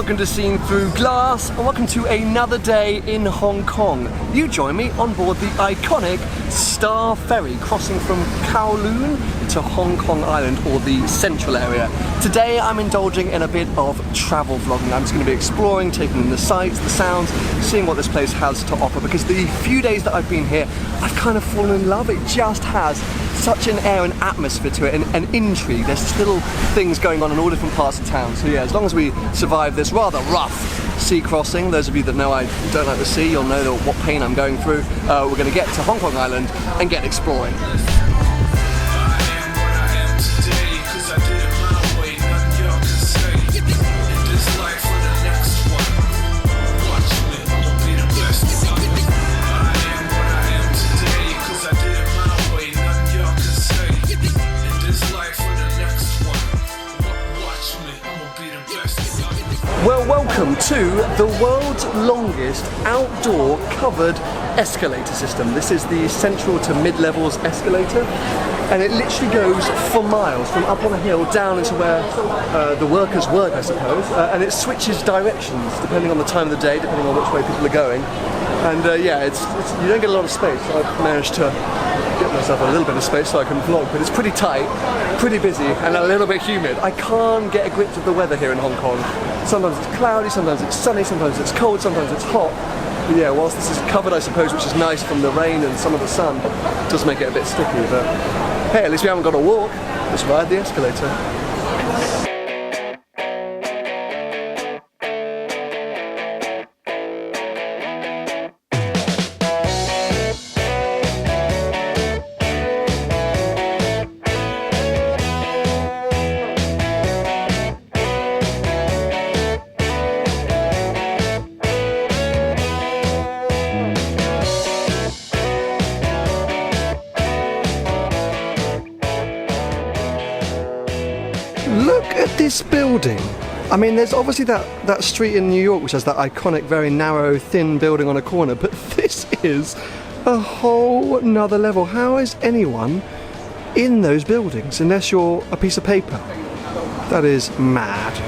Welcome to Seeing Through Glass, and welcome to another day in Hong Kong. You join me on board the iconic Star Ferry crossing from Kowloon to Hong Kong Island, or the central area. Today I'm indulging in a bit of travel vlogging. I'm just going to be exploring, taking in the sights, the sounds, seeing what this place has to offer, because the few days that I've been here, I've kind of fallen in love. It just has such an air and atmosphere to it, and intrigue. There's just little things going on in all different parts of town. So yeah, as long as we survive this rather rough sea crossing, those of you that know I don't like the sea, you'll know what pain I'm going through. We're going to get to Hong Kong Island and get exploring. Well, welcome to the world's longest outdoor covered escalator system. This is the central to mid-levels escalator, and it literally goes for miles, from up on a hill down into where the workers work, I suppose, and it switches directions depending on the time of the day, depending on which way people are going. And yeah, it's you don't get a lot of space. I've managed to get myself a little bit of space so I can vlog, but it's pretty tight, pretty busy, and a little bit humid. I can't get a grip of the weather here in Hong Kong. Sometimes it's cloudy, sometimes it's sunny, sometimes it's cold, sometimes it's hot. But yeah, whilst this is covered, I suppose, which is nice from the rain and some of the sun, it does make it a bit sticky, but hey, at least we haven't got to walk. Let's ride the escalator. Look at this building. I mean, there's obviously that street in New York which has that iconic, very narrow, thin building on a corner, but this is a whole nother level. How is anyone in those buildings unless you're a piece of paper? That is mad.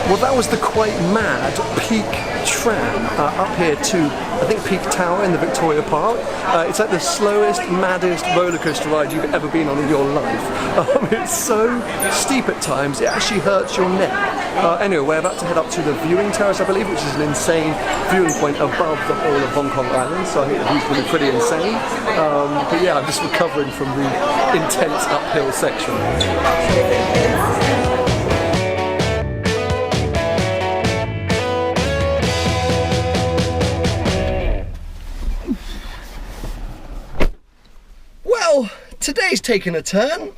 Well, that was the quite mad Peak Tram up here to, I think, Peak Tower in the Victoria Park. It's like the slowest, maddest roller coaster ride you've ever been on in your life. It's so steep at times, it actually hurts your neck. Anyway, we're about to head up to the viewing terrace, I believe, which is an insane viewing point above the whole of Hong Kong Island, so I think the view's going to be pretty insane. But yeah, I'm just recovering from the intense uphill section. Today's taken a turn.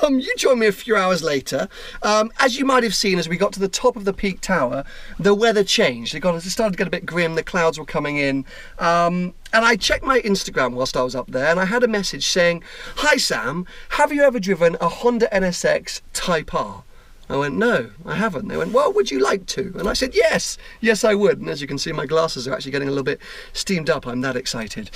You joined me a few hours later. As you might have seen, as we got to the top of the Peak Tower, the weather changed. It started to get a bit grim, the clouds were coming in. And I checked my Instagram whilst I was up there, and I had a message saying, "Hi Sam, have you ever driven a Honda NSX Type R?" I went, "No, I haven't." They went, "Well, would you like to?" And I said, yes I would. And as you can see, my glasses are actually getting a little bit steamed up. I'm that excited.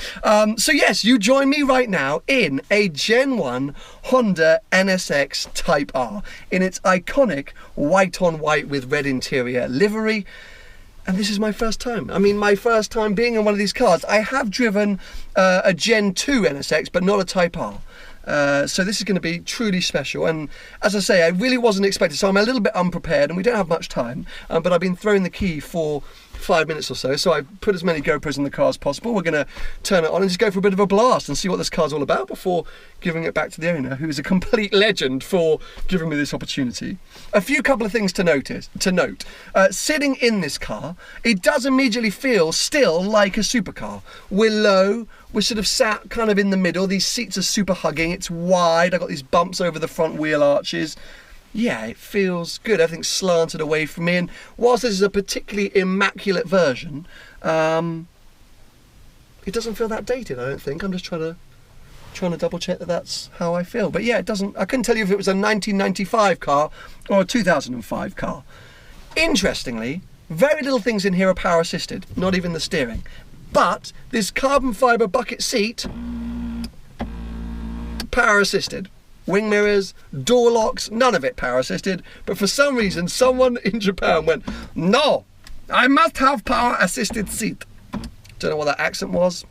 So yes, you join me right now in a Gen 1 Honda NSX Type R in its iconic white on white with red interior livery. And this is my first time. I mean, my first time being in one of these cars. I have driven a Gen 2 NSX, but not a Type R. So this is going to be truly special, and as I say, I really wasn't expecting, so I'm a little bit unprepared and we don't have much time, but I've been throwing the key for 5 minutes or so. So I put as many GoPros in the car as possible. We're going to turn it on and just go for a bit of a blast and see what this car's all about before giving it back to the owner, who is a complete legend for giving me this opportunity. A couple of things to note. Sitting in this car, it does immediately feel still like a supercar. We're low. We're sort of sat kind of in the middle. These seats are super hugging. It's wide. I've got these bumps over the front wheel arches. Yeah, it feels good. Everything's slanted away from me. And whilst this is a particularly immaculate version, it doesn't feel that dated, I don't think. I'm just trying to double check that that's how I feel. But yeah, it doesn't. I couldn't tell you if it was a 1995 car or a 2005 car. Interestingly, very little things in here are power assisted, not even the steering. But this carbon fibre bucket seat, power assisted. Wing mirrors, door locks, none of it power assisted. But for some reason, someone in Japan went, no, I must have power assisted seat. Don't know what that accent was.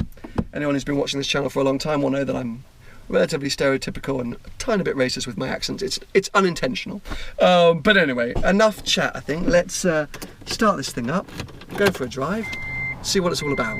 Anyone who's been watching this channel for a long time will know that I'm relatively stereotypical and a tiny bit racist with my accent. It's unintentional. But anyway, enough chat, I think. Let's start this thing up, go for a drive, see what it's all about.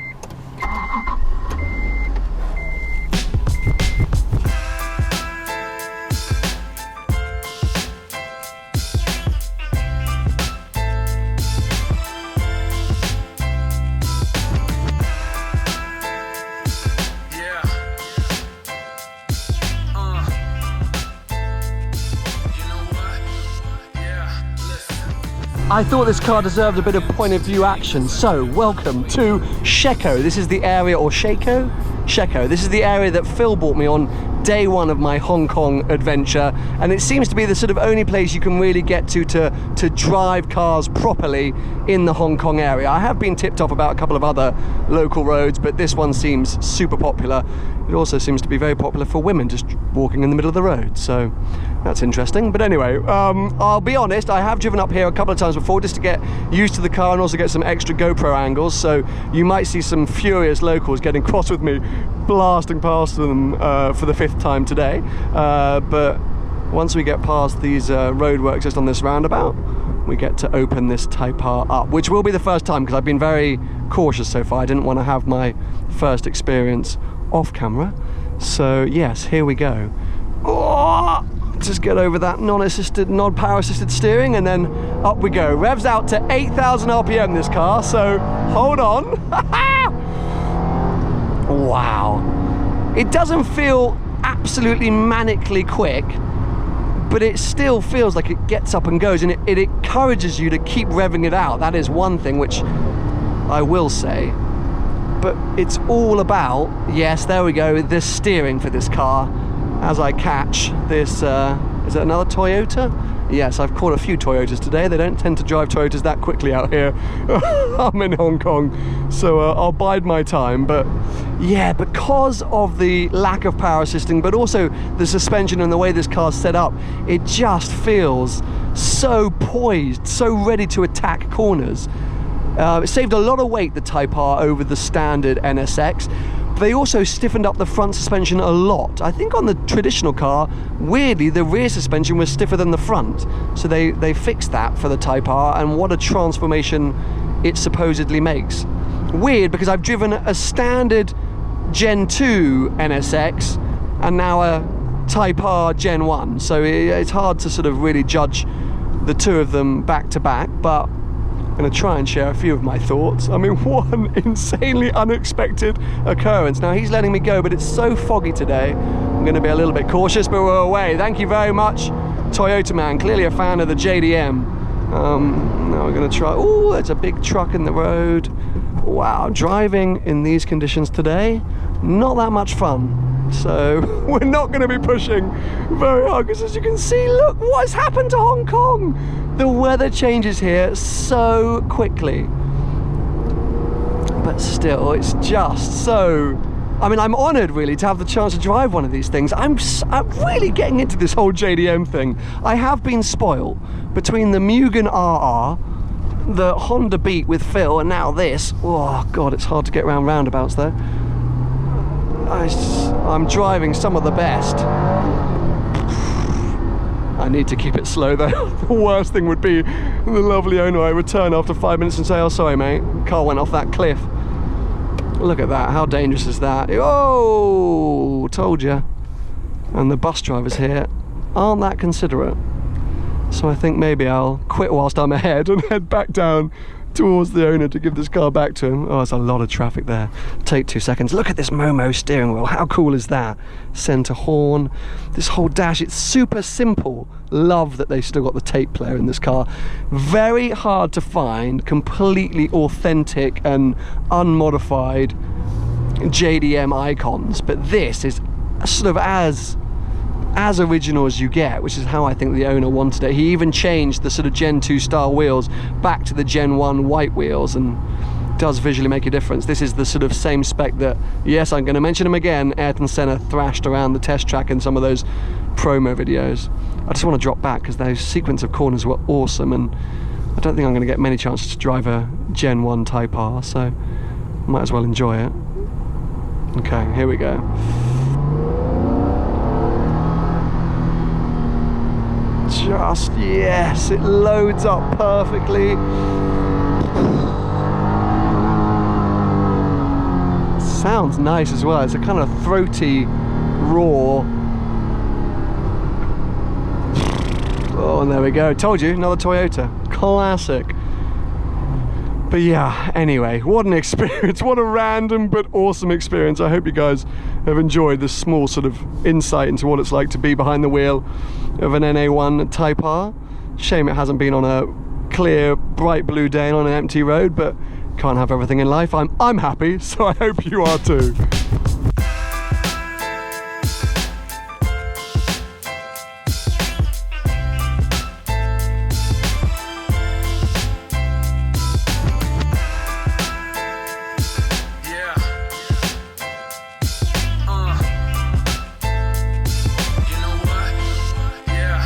I thought this car deserved a bit of point of view action, so welcome to Eᴏ. This is the area, or Eᴏ. This is the area that Phil brought me on day one of my Hong Kong adventure, and it seems to be the sort of only place you can really get to drive cars properly in the Hong Kong area. I have been tipped off about a couple of other local roads, but this one seems super popular. It also seems to be very popular for women just walking in the middle of the road, so that's interesting. But anyway, I'll be honest, I have driven up here a couple of times before just to get used to the car and also get some extra GoPro angles, so you might see some furious locals getting cross with me, blasting past them for the 5th time today. But once we get past these roadworks just on this roundabout, we get to open this Type R up, which will be the first time because I've been very cautious so far. I didn't want to have my first experience off camera. So yes, here we go. Oh, just get over that non-power assisted steering, and then up we go. Revs out to 8,000 RPM this car, so hold on. Wow. It doesn't feel absolutely manically quick, but it still feels like it gets up and goes, and it encourages you to keep revving it out. That is one thing which I will say. But it's all about, yes, there we go, the steering for this car. As I catch this, is it another Toyota? Yes, I've caught a few Toyotas today. They don't tend to drive Toyotas that quickly out here. I'm in Hong Kong, so I'll bide my time. But yeah, because of the lack of power assisting, but also the suspension and the way this car's set up, it just feels so poised, so ready to attack corners. It saved a lot of weight, the Type R, over the standard NSX. They also stiffened up the front suspension a lot. I think on the traditional car, weirdly, the rear suspension was stiffer than the front. So they fixed that for the Type R, and what a transformation it supposedly makes. Weird, because I've driven a standard Gen 2 NSX and now a Type R Gen 1. So it's hard to sort of really judge the two of them back to back, but I'm going to try and share a few of my thoughts. I mean, what an insanely unexpected occurrence. Now, he's letting me go, but it's so foggy today. I'm going to be a little bit cautious, but we're away. Thank you very much, Toyota man. Clearly a fan of the JDM. Now we're going to try... Oh, there's a big truck in the road. Wow, driving in these conditions today, not that much fun. So we're not going to be pushing very hard, because as you can see, look what's happened to Hong Kong. The weather changes here so quickly, but still, it's just so... I mean, I'm honoured really to have the chance to drive one of these things. I'm really getting into this whole JDM thing. I have been spoiled between the Mugen RR, the Honda Beat with Phil, and now this. Oh God, it's hard to get around roundabouts though. I'm driving some of the best. I need to keep it slow though. The worst thing would be the lovely owner I return after 5 minutes and say, oh sorry mate, car went off that cliff. Look at that, how dangerous is that? Oh, told you. And the bus drivers here aren't that considerate. So I think maybe I'll quit whilst I'm ahead and head back down towards the owner to give this car back to him. Oh, there's a lot of traffic there. Take 2 seconds. Look at this Momo steering wheel. How cool is that? Centre horn. This whole dash, it's super simple. Love that they still got the tape player in this car. Very hard to find completely authentic and unmodified JDM icons, but this is sort of as original as you get, which is how I think the owner wanted it. He even changed the sort of Gen 2 style wheels back to the Gen 1 white wheels, and does visually make a difference. This is the sort of same spec that, yes, I'm going to mention him again, Ayrton Senna thrashed around the test track in some of those promo videos. I just want to drop back because those sequence of corners were awesome, and I don't think I'm going to get many chances to drive a Gen 1 Type R, so might as well enjoy it. Okay, here we go. Just, yes, it loads up perfectly. Sounds nice as well. It's a kind of throaty roar. Oh, and there we go. Told you, another Toyota. Classic. But yeah, anyway, what an experience. What a random but awesome experience. I hope you guys have enjoyed this small sort of insight into what it's like to be behind the wheel of an NA1 Type R. Shame it hasn't been on a clear, bright blue day on an empty road, but can't have everything in life. I'm happy, so I hope you are too.